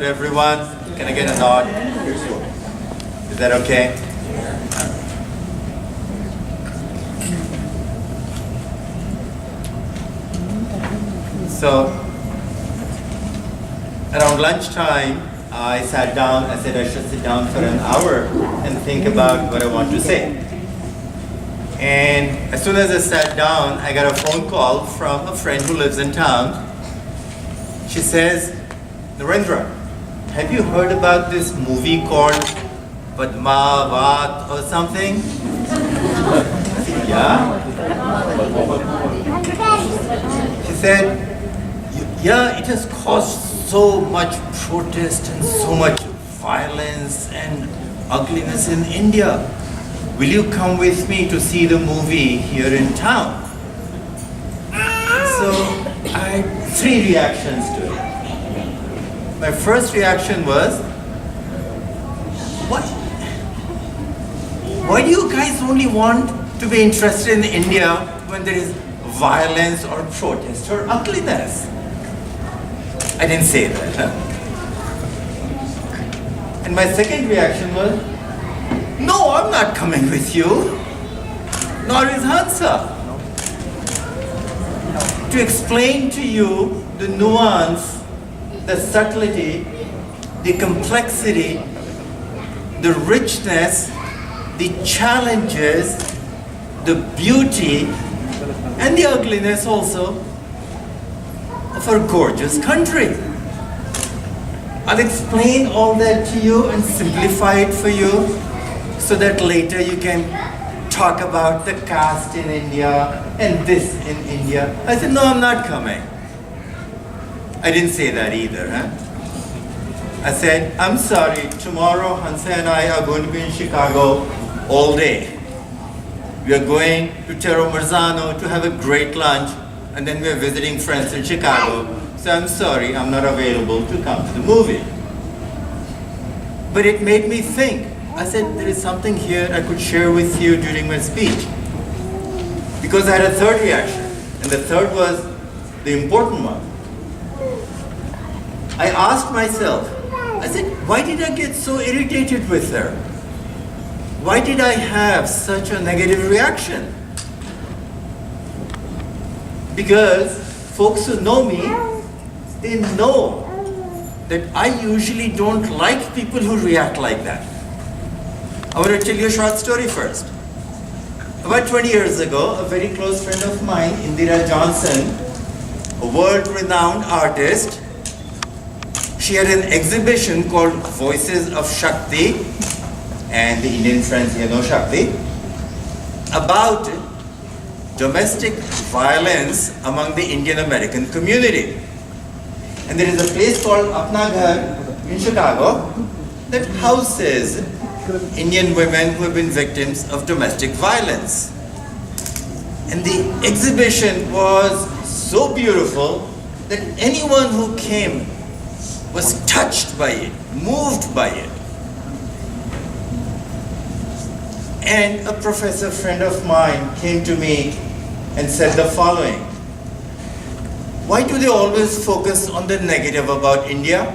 Everyone, can I get a nod? Is that okay? So, around lunchtime, I sat down. I said I should sit down for an hour and think about what I want to say. And as soon as I sat down, I got a phone call from a friend who lives in town. She says, "Narendra, have you heard about this movie called Padmavat or something?" Yeah? She said, "Yeah, it has caused so much protest and so much violence and ugliness in India. Will you come with me to see the movie here in town?" So I had three reactions to it. My first reaction was, what? Why do you guys only want to be interested in India when there is violence or protest or ugliness? I didn't say that, huh? And my second reaction was, no, I'm not coming with you, nor is Hansa. To explain to you the nuance, the subtlety, the complexity, the richness, the challenges, the beauty, and the ugliness also of our gorgeous country. I'll explain all that to you and simplify it for you so that later you can talk about the caste in India and this in India. I said, no, I'm not coming. I didn't say that either, huh? I said, I'm sorry, tomorrow Hansa and I are going to be in Chicago all day. We are going to Terro Marzano to have a great lunch, and then we are visiting friends in Chicago. So I'm sorry, I'm not available to come to the movie. But it made me think. I said, there is something here I could share with you during my speech. Because I had a third reaction, and the third was the important one. I asked myself, I said, why did I get so irritated with her? Why did I have such a negative reaction? Because folks who know me, they know that I usually don't like people who react like that. I want to tell you a short story first. About 20 years ago, a very close friend of mine, Indira Johnson, a world-renowned artist, she had an exhibition called Voices of Shakti, and the Indian friends here know Shakti, about domestic violence among the Indian American community. And there is a place called Apna Ghar in Chicago that houses Indian women who have been victims of domestic violence. And the exhibition was so beautiful that anyone who came was touched by it, moved by it. And a professor friend of mine came to me and said the following: why do they always focus on the negative about India?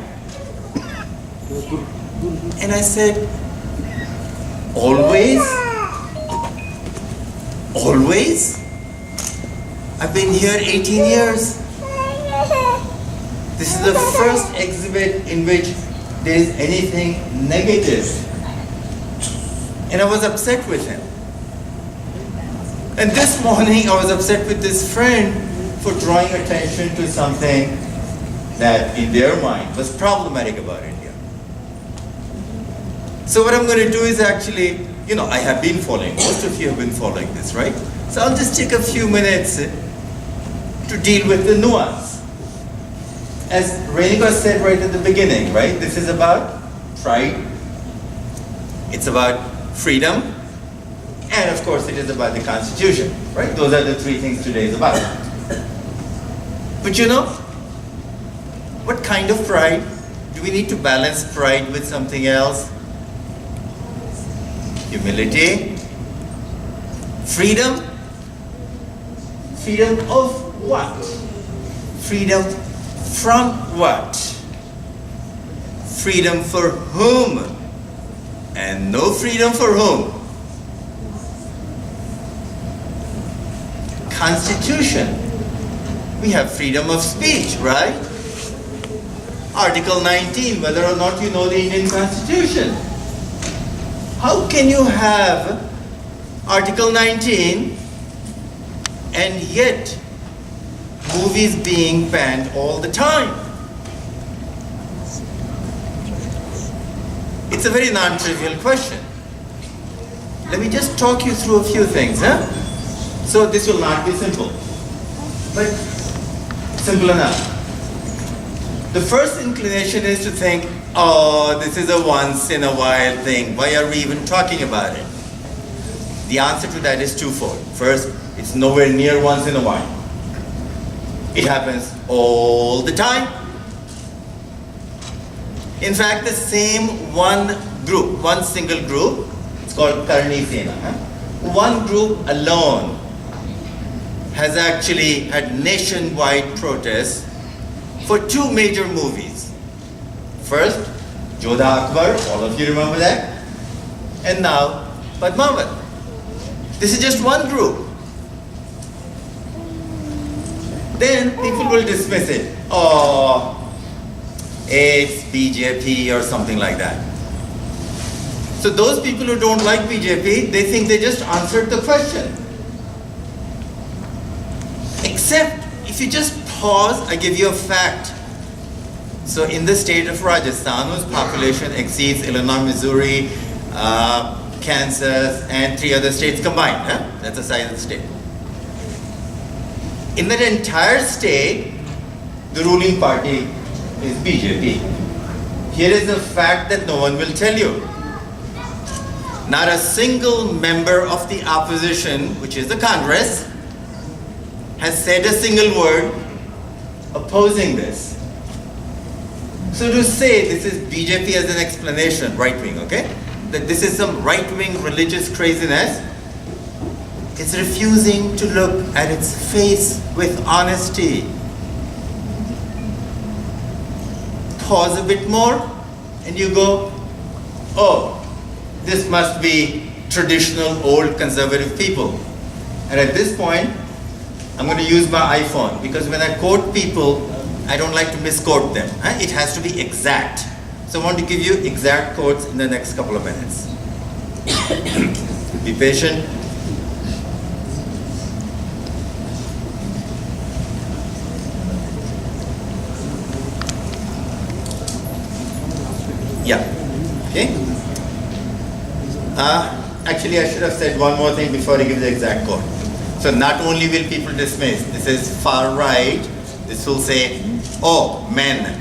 And I said, always? Always? I've been here 18 years. This is the first exhibit in which there is anything negative. And I was upset with him. And this morning I was upset with this friend for drawing attention to something that in their mind was problematic about India. So what I'm going to do is actually, I have been following, most of you have been following this, right? So I'll just take a few minutes to deal with the nuance. As Renika said right at the beginning, right? This is about pride, it's about freedom, and of course it is about the Constitution, right? Those are the three things today is about. But what kind of pride? Do we need to balance pride with something else? Humility, freedom. Freedom of what? Freedom from what? freedom for whom? And no freedom for whom? Constitution. We have freedom of speech, right? Article 19, whether or not you know the Indian Constitution. How can you have Article 19 and yet movies being banned all the time? It's a very non-trivial question. Let me just talk you through a few things. So this will not be simple, but simple enough. The first inclination is to think, oh, this is a once in a while thing. Why are we even talking about it? The answer to that is twofold. First, it's nowhere near once in a while. It happens all the time. In fact, the same one single group, it's called Karni Sena. One group alone has actually had nationwide protests for two major movies. First, Jodha Akbar, all of you remember that? And now, Padmavat. This is just one group. Then people will dismiss it. Oh, it's BJP or something like that. So those people who don't like BJP, they think they just answered the question. Except, if you just pause, I give you a fact. So in the state of Rajasthan, whose population exceeds Illinois, Missouri, Kansas, and 3 other states combined, that's the size of the state. In that entire state, the ruling party is BJP. Here is a fact that no one will tell you. Not a single member of the opposition, which is the Congress, has said a single word opposing this. So to say this is BJP as an explanation, right-wing, okay? That this is some right-wing religious craziness, it's refusing to look at its face with honesty. Pause a bit more and you go, oh, this must be traditional old conservative people. And at this point, I'm going to use my iPhone because when I quote people, I don't like to misquote them. It has to be exact. So I want to give you exact quotes in the next couple of minutes. Be patient. Yeah. Okay. Actually, I should have said one more thing before I give the exact quote. So not only will people dismiss, this is far right, this will say, oh, men.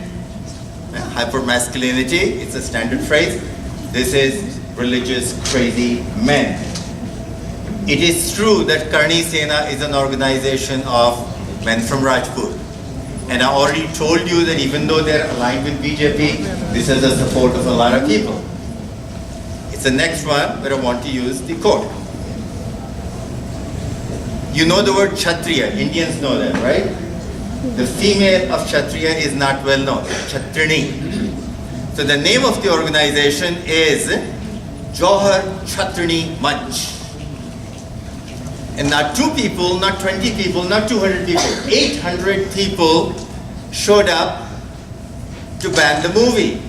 Hypermasculinity, it's a standard phrase. This is religious crazy men. It is true that Karni Sena is an organization of men from Rajput. And I already told you that even though they're aligned with BJP, this has the support of a lot of people. It's the next one where I want to use the quote. You know the word Kshatriya, Indians know that, right? The female of Kshatriya is not well known, Kshatrini. So the name of the organization is Johar Kshatrini Manch. And not 2 people, not 20 people, not 200 people, 800 people showed up to ban the movie.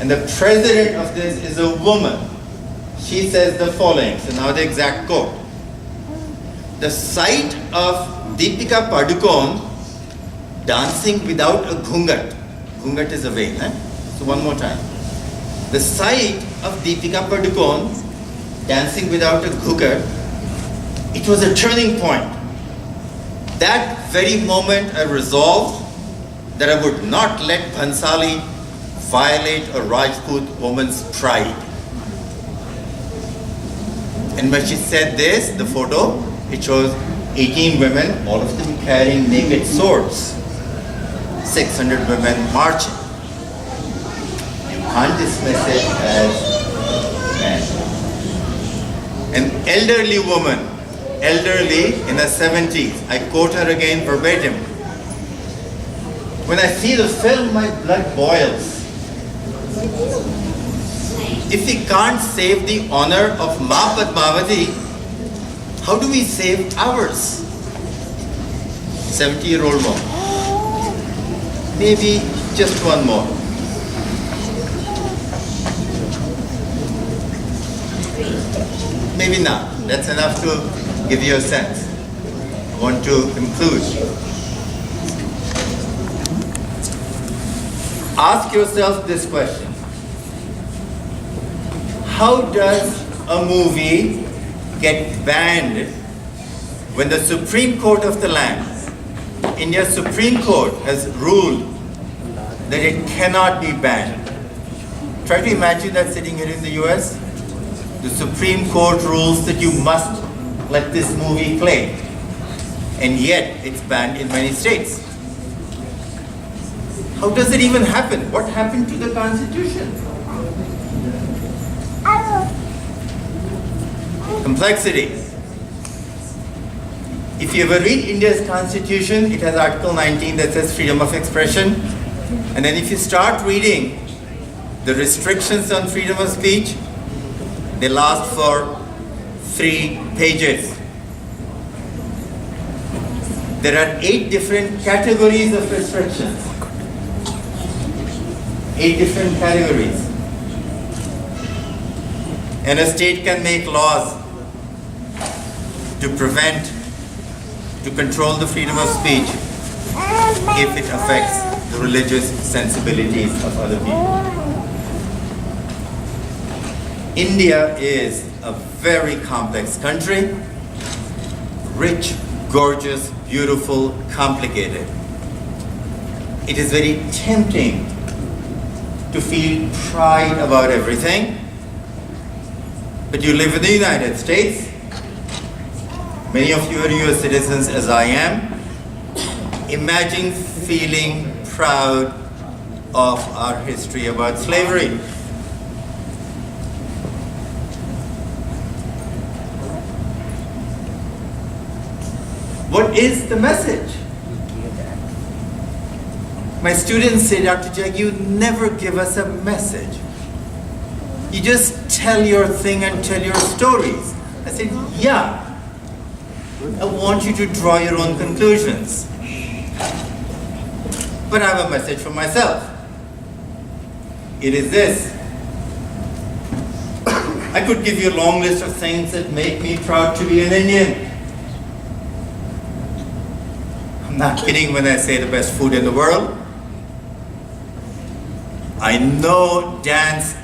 And the president of this is a woman. She says the following, so now the exact quote. The sight of Deepika Padukone dancing without a ghungat. Ghungat is a veil, So one more time. The sight of Deepika Padukone dancing without a ghungat, it was a turning point. That very moment I resolved that I would not let Bhansali violate a Rajput woman's pride. And when she said this, the photo, it shows 18 women, all of them carrying naked swords. 600 women marching. You can't dismiss it as men. An elderly woman, elderly in her 70s, I quote her again verbatim. When I see the film, my blood boils. If we can't save the honor of Ma Padmavati, how do we save ours? 70-year-old monk. Maybe just one more. Maybe not. That's enough to give you a sense. I want to conclude. Ask yourself this question. How does a movie get banned when the Supreme Court of the land, India's Supreme Court, has ruled that it cannot be banned? Try to imagine that sitting here in the US. The Supreme Court rules that you must let this movie play, and yet it's banned in many states. How does it even happen? What happened to the Constitution? Complexity. If you ever read India's Constitution, it has Article 19 that says freedom of expression. And then if you start reading the restrictions on freedom of speech, they last for 3 pages. There are 8 different categories of restrictions. 8 different categories. And a state can make laws to prevent, to control the freedom of speech if it affects the religious sensibilities of other people. India is a very complex country, rich, gorgeous, beautiful, complicated. It is very tempting to feel pride about everything, but you live in the United States. Many of you are US citizens, as I am. Imagine feeling proud of our history about slavery. What is the message? My students say, Dr. Jaggi, you never give us a message. You just tell your thing and tell your stories. I said, yeah. I want you to draw your own conclusions. But I have a message for myself. It is this. I could give you a long list of things that make me proud to be an Indian. I'm not kidding when I say the best food in the world. I know dance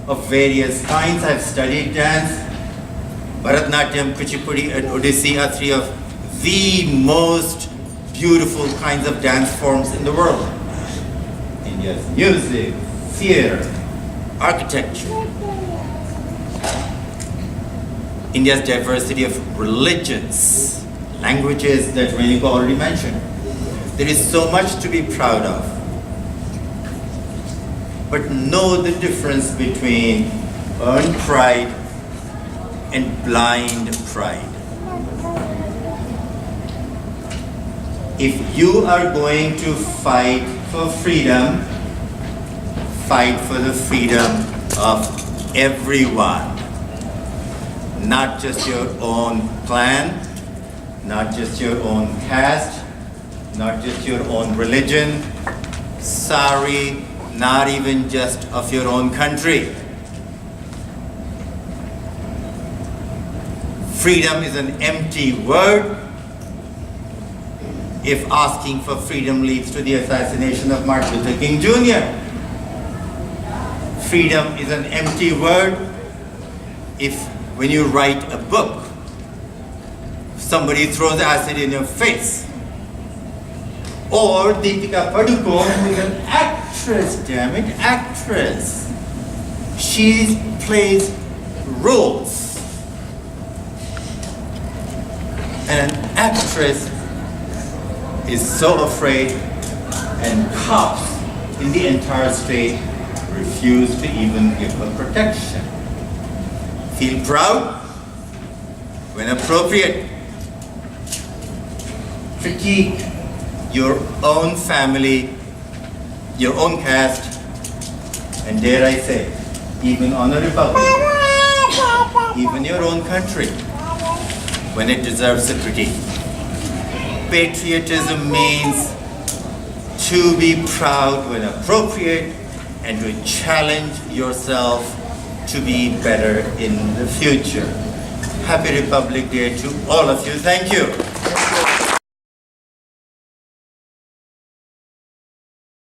of various kinds. I've studied dance. Bharatanatyam, Kuchipudi, and Odissi are 3 of the most beautiful kinds of dance forms in the world. India's music, theater, architecture. India's diversity of religions, languages that Renuka already mentioned. There is so much to be proud of. But know the difference between earned pride and blind pride. If you are going to fight for freedom, fight for the freedom of everyone. Not just your own clan, not just your own caste, not just your own religion, sorry, not even just of your own country. Freedom is an empty word if asking for freedom leads to the assassination of Martin Luther King Jr. Freedom is an empty word if, when you write a book, somebody throws acid in your face. Or Deepika Padukone, who is an actress, damn it, actress. She plays roles. And an actress is so afraid, and cops in the entire state refuse to even give her protection. Feel proud when appropriate. Critique your own family, your own caste, and dare I say, even on a republic, even your own country, when it deserves a critique. Patriotism means to be proud when appropriate and to challenge yourself to be better in the future. Happy Republic Day to all of you. Thank you.